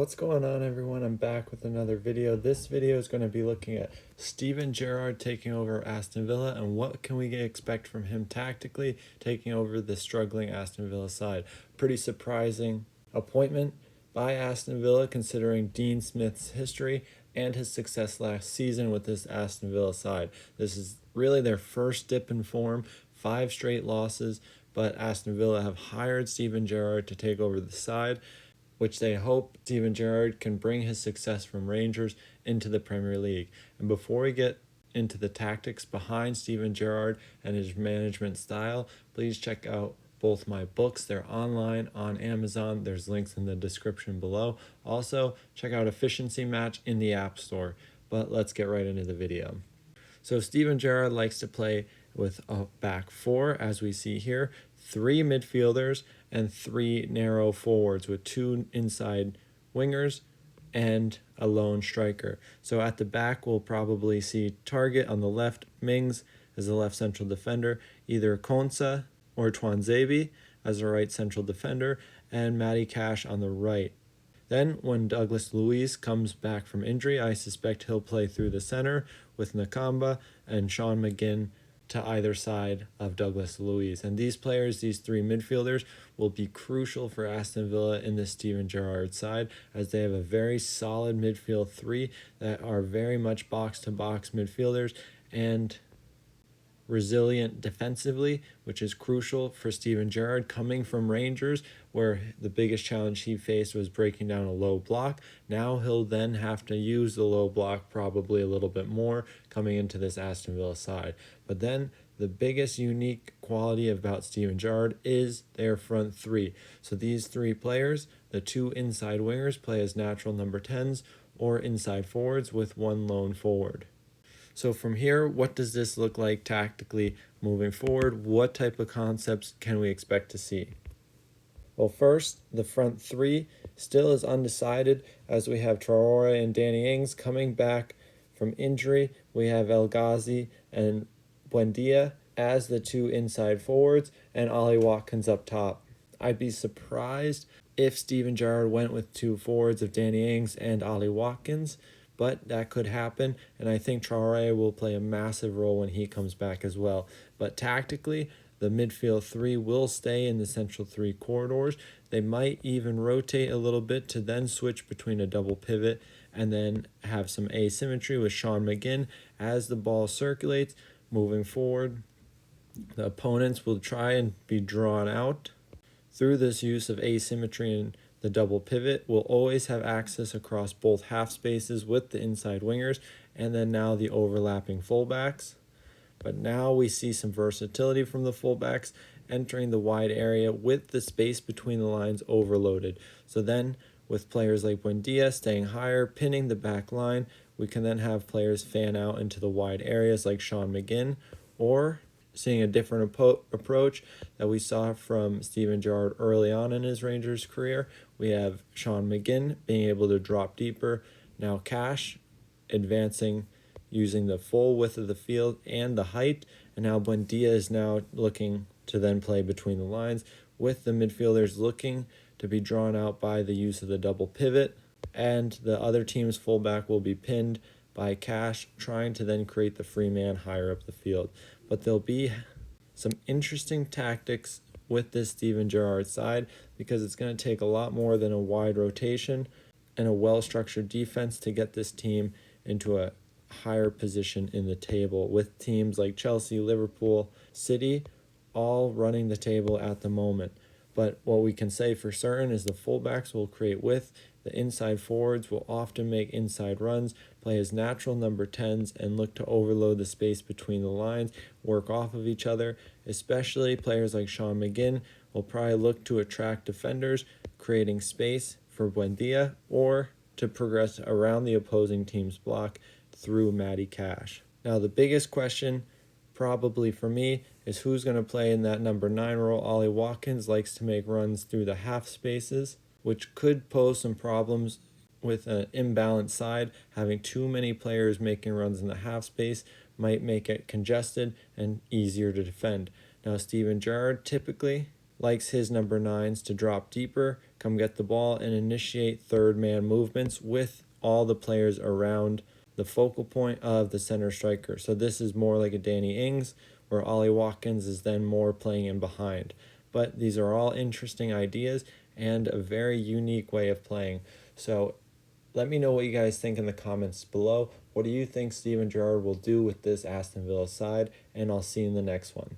What's going on, everyone? I'm back with another video. This video is going to be looking at Steven Gerrard taking over Aston Villa and what can we expect from him tactically taking over the struggling Aston Villa side. Pretty surprising appointment by Aston Villa considering Dean Smith's history and his success last season with this Aston Villa side. This is really their first dip in form, 5 straight losses, but Aston Villa have hired Steven Gerrard to take over the side, which they hope Steven Gerrard can bring his success from Rangers into the Premier League. And before we get into the tactics behind Steven Gerrard and his management style, please check out both my books. They're online on Amazon. There's links in the description below. Also, check out Efficiency Match in the App Store. But let's get right into the video. So Steven Gerrard likes to play with a back 4, as we see here, 3 midfielders and 3 narrow forwards with 2 inside wingers and a lone striker. So at the back, we'll probably see Target on the left, Mings as the left central defender, either Konsa or Twanzebe as the right central defender, and Matty Cash on the right. Then, when Douglas Luiz comes back from injury, I suspect he'll play through the center with Nakamba and Sean McGinn to either side of Douglas Luiz. And these players, these 3 midfielders, will be crucial for Aston Villa in the Steven Gerrard side, as they have a very solid midfield 3 that are very much box-to-box midfielders and resilient defensively, which is crucial for Steven Gerrard coming from Rangers, where the biggest challenge he faced was breaking down a low block. Now he'll then have to use the low block probably a little bit more coming into this Aston Villa side. But then the biggest unique quality about Steven Gerrard is their front 3. So these 3 players, the 2 inside wingers, play as natural number 10s or inside forwards with 1 lone forward. So from here, what does this look like tactically moving forward? What type of concepts can we expect to see? Well, first, the front 3 still is undecided, as we have Traore and Danny Ings coming back from injury. We have El Ghazi and Buendia as the 2 inside forwards and Ollie Watkins up top. I'd be surprised if Steven Gerrard went with 2 forwards of Danny Ings and Ollie Watkins, but that could happen, and I think Traore will play a massive role when he comes back as well. But tactically, the midfield 3 will stay in the central 3 corridors. They might even rotate a little bit to then switch between a double pivot and then have some asymmetry with Sean McGinn as the ball circulates moving forward. The opponents will try and be drawn out through this use of asymmetry, and the double pivot will always have access across both half spaces with the inside wingers and then now the overlapping fullbacks. But now we see some versatility from the fullbacks entering the wide area with the space between the lines overloaded. So then with players like Buendia staying higher, pinning the back line, we can then have players fan out into the wide areas like Sean McGinn, or seeing a different approach that we saw from Steven Gerrard early on in his Rangers career. We have Sean McGinn being able to drop deeper. Now Cash advancing using the full width of the field and the height. And now Buendia is now looking to then play between the lines, with the midfielders looking to be drawn out by the use of the double pivot. And the other team's fullback will be pinned by Cash, trying to then create the free man higher up the field. But there'll be some interesting tactics with this Steven Gerrard side, because it's going to take a lot more than a wide rotation and a well-structured defense to get this team into a higher position in the table, with teams like Chelsea, Liverpool, City all running the table at the moment. But what we can say for certain is the fullbacks will create width, the inside forwards will often make inside runs, play as natural number 10s, and look to overload the space between the lines, work off of each other. Especially players like Sean McGinn will probably look to attract defenders, creating space for Buendia, or to progress around the opposing team's block through Matty Cash. Now the biggest question probably for me is who's going to play in that number 9 role. Ollie Watkins likes to make runs through the half spaces, which could pose some problems with an imbalanced side. Having too many players making runs in the half space might make it congested and easier to defend. Now Steven Gerrard typically likes his number 9s to drop deeper, come get the ball, and initiate third man movements with all the players around the focal point of the center striker. So this is more like a Danny Ings, where Ollie Watkins is then more playing in behind. But these are all interesting ideas and a very unique way of playing. So let me know what you guys think in the comments below. What do you think Steven Gerrard will do with this Aston Villa side? And I'll see you in the next one.